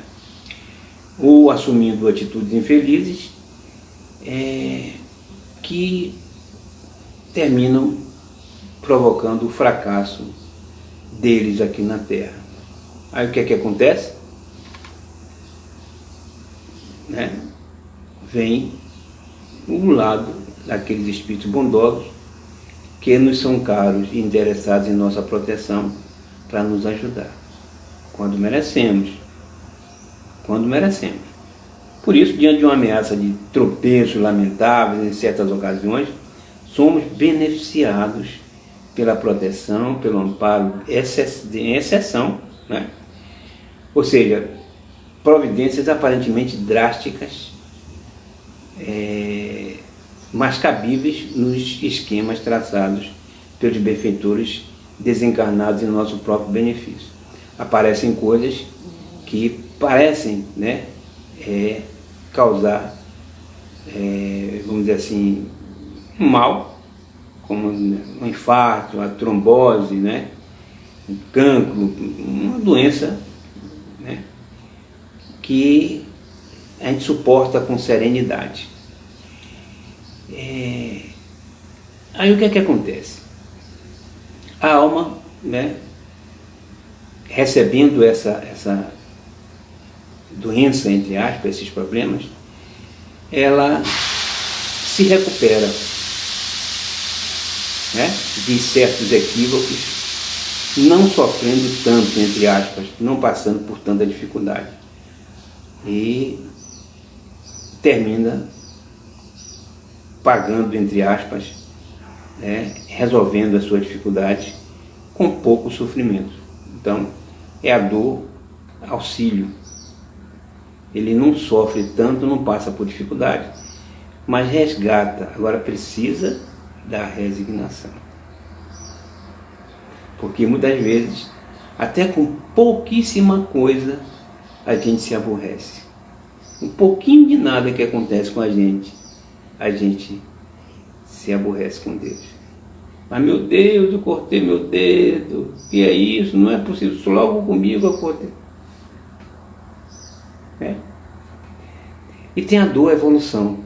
Ou assumindo atitudes infelizes que terminam provocando o fracasso deles aqui na Terra. Aí o que é que acontece? Vem o lado daqueles espíritos bondosos que nos são caros e interessados em nossa proteção para nos ajudar, quando merecemos. Por isso, diante de uma ameaça de tropeços lamentáveis em certas ocasiões, somos beneficiados pela proteção, pelo amparo, em exceção, né? Ou seja, providências aparentemente drásticas, mas cabíveis nos esquemas traçados pelos benfeitores desencarnados em nosso próprio benefício. Aparecem coisas que parecem, causar, vamos dizer assim, um mal, como um infarto, a trombose, um cancro, uma doença, que a gente suporta com serenidade. Aí o que é que acontece? A alma, recebendo essa doença, entre aspas, esses problemas, ela se recupera, de certos equívocos, não sofrendo tanto, entre aspas, não passando por tanta dificuldade. E termina pagando, entre aspas, né, resolvendo a sua dificuldade com pouco sofrimento. Então, é a dor auxílio. Ele não sofre tanto, não passa por dificuldade, mas resgata. Agora precisa da resignação. Porque muitas vezes, até com pouquíssima coisa, a gente se aborrece. Um pouquinho de nada que acontece com a gente se aborrece com Deus. Mas, meu Deus, eu cortei meu dedo, e é isso, não é possível, isso logo comigo eu cortei. É. E tem a dor evolução.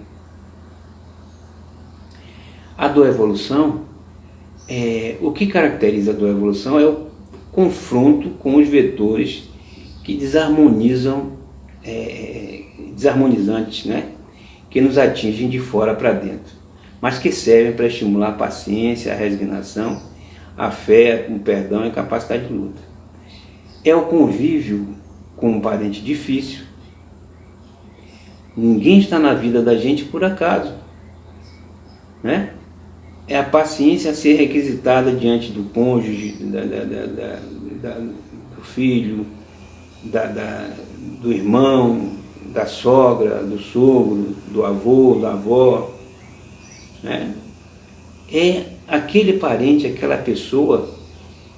A dor evolução, o que caracteriza a dor evolução é o confronto com os vetores que desarmonizantes, né? Que nos atingem de fora para dentro, mas que servem para estimular a paciência, a resignação, a fé, o perdão e a capacidade de luta. É o convívio com um parente difícil. Ninguém está na vida da gente por acaso, né? É a paciência a ser requisitada diante do cônjuge, do filho, do irmão, da sogra, do sogro, do avô, da avó, né? É aquele parente, aquela pessoa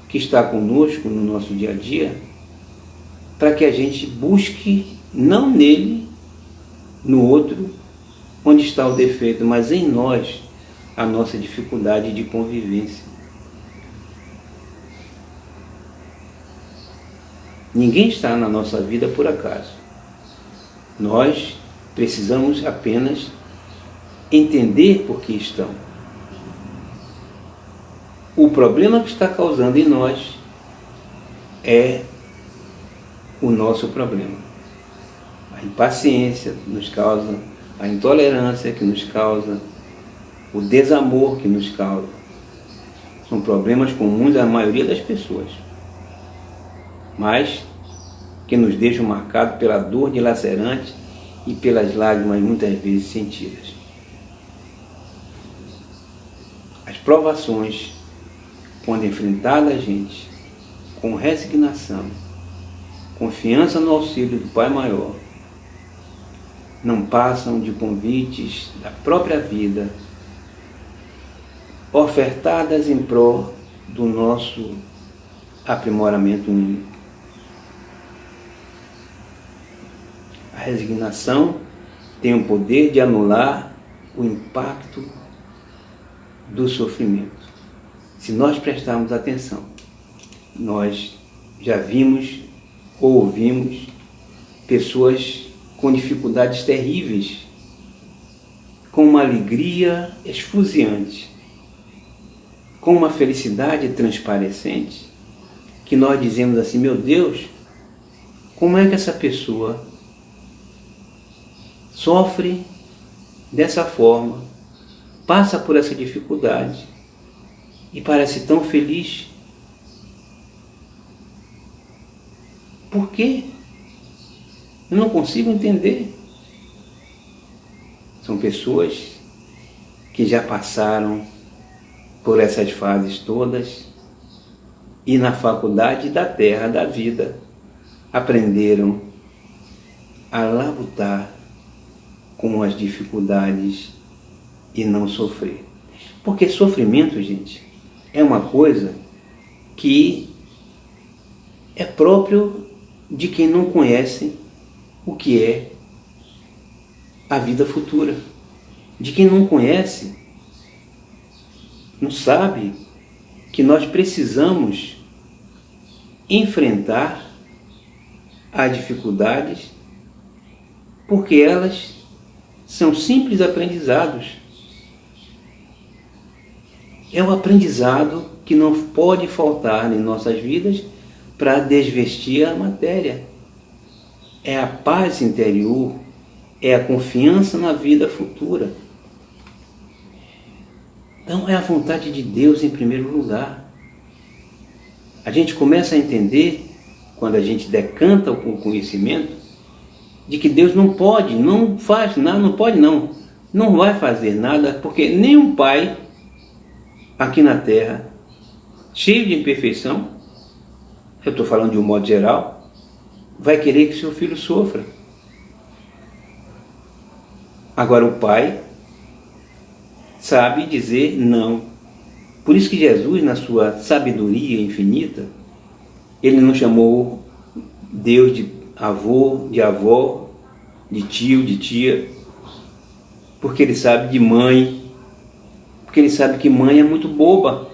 que está conosco no nosso dia a dia, para que a gente busque, não nele, no outro, onde está o defeito, mas em nós, a nossa dificuldade de convivência. Ninguém está na nossa vida por acaso. Nós precisamos apenas entender por que estão. O problema que está causando em nós é o nosso problema. A impaciência que nos causa, a intolerância que nos causa, o desamor que nos causa. São problemas comuns à maioria das pessoas, mas que nos deixam marcados pela dor dilacerante e pelas lágrimas muitas vezes sentidas. As provações, quando enfrentadas a gente com resignação, confiança no auxílio do Pai Maior, não passam de convites da própria vida, ofertadas em prol do nosso aprimoramento único. A resignação tem o poder de anular o impacto do sofrimento. Se nós prestarmos atenção, nós já vimos ou ouvimos pessoas com dificuldades terríveis, com uma alegria esfuziante, com uma felicidade transparecente, que nós dizemos assim: meu Deus, como é que essa pessoa sofre dessa forma, passa por essa dificuldade e parece tão feliz? Por quê? Eu não consigo entender. São pessoas que já passaram por essas fases todas e na faculdade da terra, da vida, aprenderam a labutar com as dificuldades e não sofrer. Porque sofrimento, gente, é uma coisa que é próprio de quem não conhece o que é a vida futura. De quem não conhece, não sabe que nós precisamos enfrentar as dificuldades, porque elas são simples aprendizados. É o aprendizado que não pode faltar em nossas vidas para desvestir a matéria. É a paz interior, é a confiança na vida futura. Então é a vontade de Deus em primeiro lugar. A gente começa a entender, quando a gente decanta o conhecimento, de que Deus não pode, não faz nada, não pode não vai fazer nada, porque nenhum pai aqui na terra, cheio de imperfeição, eu estou falando de um modo geral, vai querer que seu filho sofra. Agora o pai sabe dizer não. Por isso que Jesus, na sua sabedoria infinita, ele não chamou Deus de avô, de avó, de tio, de tia, porque ele sabe de mãe, porque ele sabe que mãe é muito boba,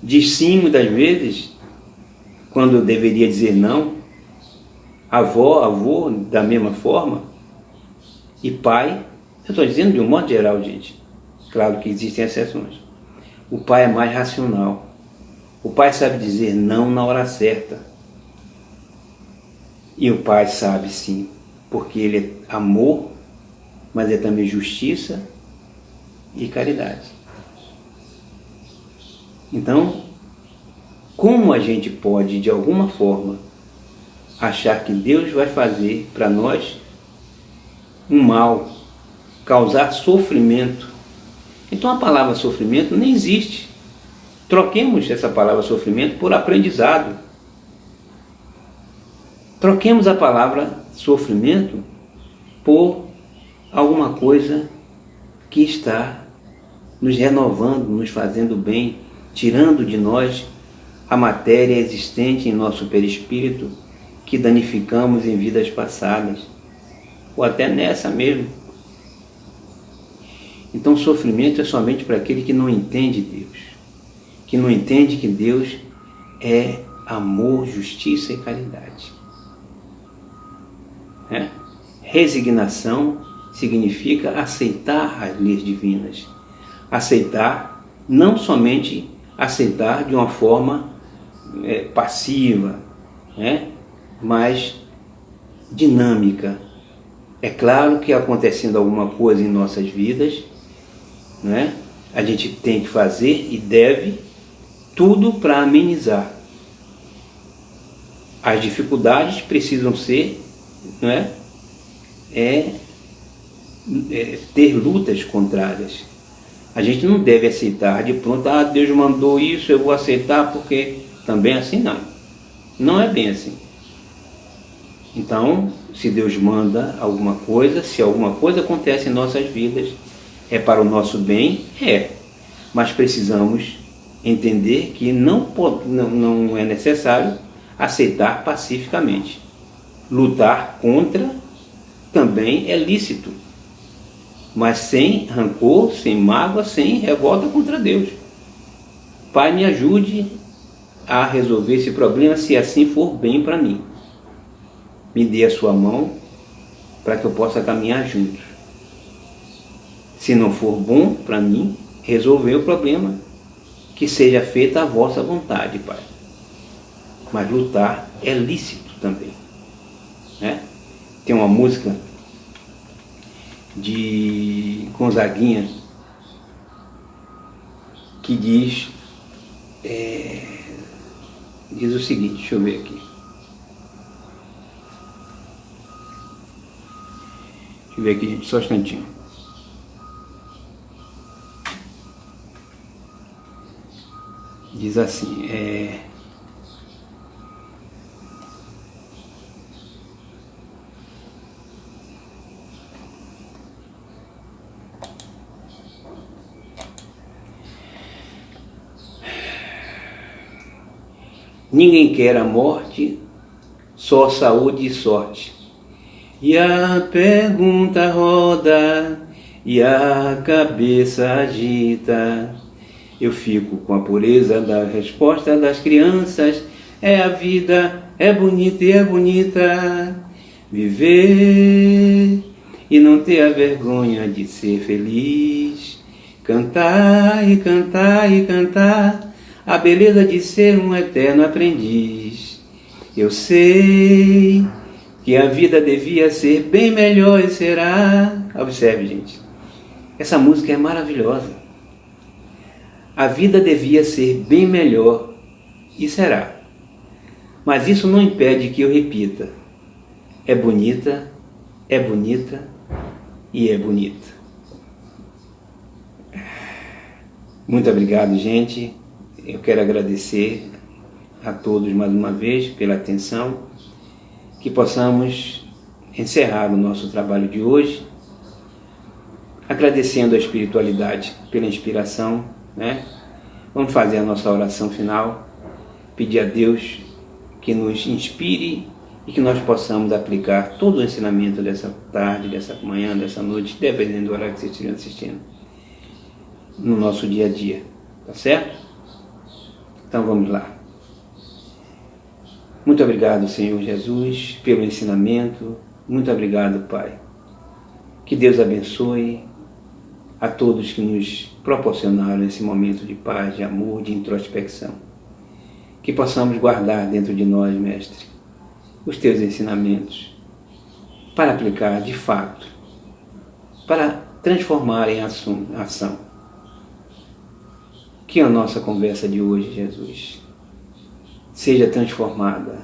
diz sim muitas vezes, quando deveria dizer não. Avó, avô, da mesma forma, e pai, eu estou dizendo de um modo geral, gente, claro que existem exceções. O pai é mais racional, o pai sabe dizer não na hora certa, e o pai sabe sim, porque ele é amor, mas é também justiça e caridade. Então, como a gente pode, de alguma forma, achar que Deus vai fazer para nós um mal, causar sofrimento? Então a palavra sofrimento nem existe. Troquemos essa palavra sofrimento por aprendizado. Troquemos a palavra sofrimento por alguma coisa que está nos renovando, nos fazendo bem, tirando de nós a matéria existente em nosso perispírito que danificamos em vidas passadas, ou até nessa mesmo. Então sofrimento é somente para aquele que não entende Deus, que não entende que Deus é amor, justiça e caridade. Resignação significa aceitar as leis divinas. Aceitar, não somente aceitar de uma forma passiva, mas dinâmica. É claro que acontecendo alguma coisa em nossas vidas, a gente tem que fazer e deve tudo para amenizar. As dificuldades precisam ser, ter lutas contrárias. A gente não deve aceitar de pronto, Deus mandou isso, eu vou aceitar porque também assim não. Não é bem assim. Então, se Deus manda alguma coisa, se alguma coisa acontece em nossas vidas, é para o nosso bem, mas precisamos entender que não é necessário aceitar pacificamente. Lutar contra também é lícito, mas sem rancor, sem mágoa, sem revolta contra Deus. Pai, me ajude a resolver esse problema, se assim for bem para mim. Me dê a sua mão para que eu possa caminhar juntos. Se não for bom para mim resolver o problema, que seja feita a vossa vontade, Pai. Mas lutar é lícito também. Tem uma música de Gonzaguinha que diz o seguinte, deixa eu ver aqui. Deixa eu ver aqui, gente, só um instantinho. Diz assim, ninguém quer a morte, só saúde e sorte. E a pergunta roda, e a cabeça agita. Eu fico com a pureza da resposta das crianças. É a vida, é bonita e é bonita. Viver e não ter a vergonha de ser feliz. Cantar e cantar e cantar a beleza de ser um eterno aprendiz. Eu sei que a vida devia ser bem melhor e será. Observe, gente, essa música é maravilhosa. A vida devia ser bem melhor e será. Mas isso não impede que eu repita. É bonita é bonita e é bonita. Muito obrigado, gente. Eu quero agradecer a todos mais uma vez pela atenção, que possamos encerrar o nosso trabalho de hoje agradecendo a espiritualidade pela inspiração, né? Vamos fazer a nossa oração final, pedir a Deus que nos inspire e que nós possamos aplicar todo o ensinamento dessa tarde, dessa manhã, dessa noite, dependendo do horário que vocês estiverem assistindo, no nosso dia a dia, tá certo? Então vamos lá. Muito obrigado, Senhor Jesus, pelo ensinamento. Muito obrigado, Pai. Que Deus abençoe a todos que nos proporcionaram esse momento de paz, de amor, de introspecção. Que possamos guardar dentro de nós, Mestre, os Teus ensinamentos para aplicar de fato, para transformar em ação. Que a nossa conversa de hoje, Jesus, seja transformada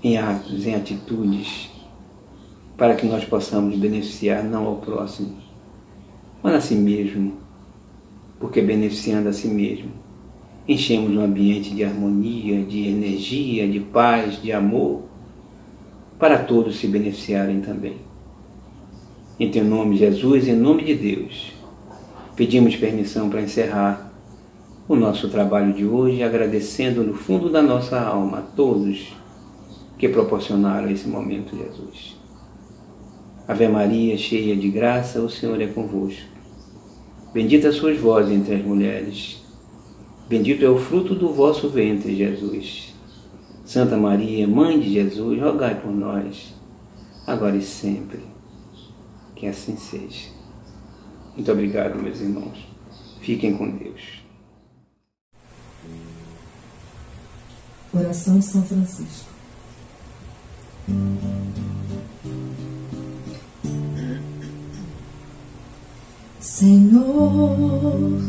em atos, em atitudes, para que nós possamos beneficiar não ao próximo, mas a si mesmo, porque beneficiando a si mesmo, enchemos um ambiente de harmonia, de energia, de paz, de amor, para todos se beneficiarem também. Em teu nome, Jesus, em nome de Deus, pedimos permissão para encerrar o nosso trabalho de hoje, agradecendo no fundo da nossa alma a todos que proporcionaram esse momento, Jesus. Ave Maria, cheia de graça, o Senhor é convosco. Bendita sois vós entre as mulheres. Bendito é o fruto do vosso ventre, Jesus. Santa Maria, Mãe de Jesus, rogai por nós, agora e sempre. Que assim seja. Muito obrigado, meus irmãos. Fiquem com Deus. Oração de São Francisco. Senhor,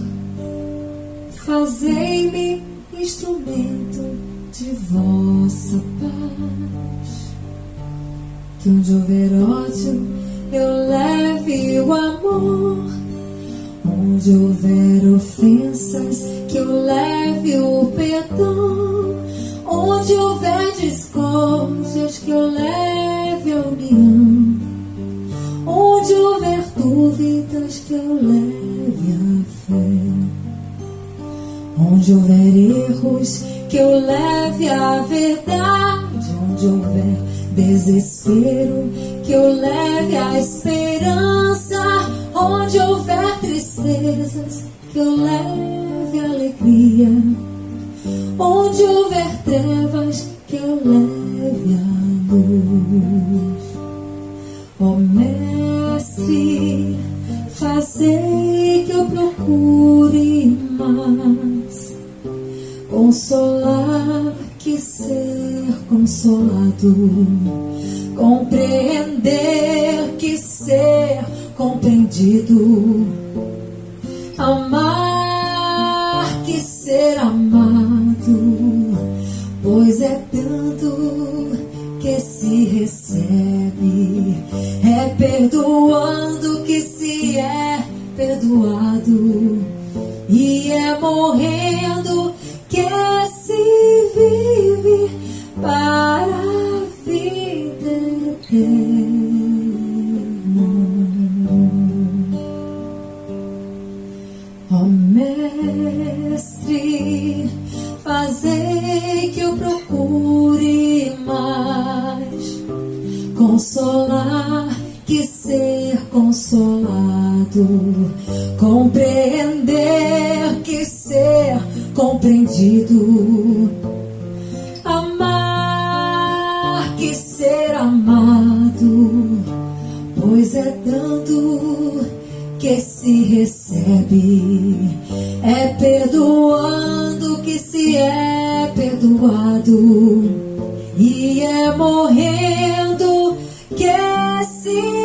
fazei-me instrumento de vossa paz, que onde houver ódio eu leve o amor, onde houver ofensas que eu leve o perdão, onde houver discórdias que eu leve a união, onde houver dúvidas que eu leve a fé, onde houver erros que eu leve a verdade, onde houver desespero que eu leve a esperança, onde houver tristezas que eu leve a alegria, onde houver trevas que eu leve a luz. Ó Mestre, fazei que eu procure mais consolar que ser consolado, compreender que ser compreendido, amar que ser amado, pois é dando que se recebe, é perdoando que se é perdoado, e é morrendo que se vive para a vida eterna. Ó Mestre, fazei que eu procure mais consolar que ser consolado, compreender que ser compreendido, amar que ser amado, pois é dando que se recebe, é perdoando que se é perdoado, e é morrendo que se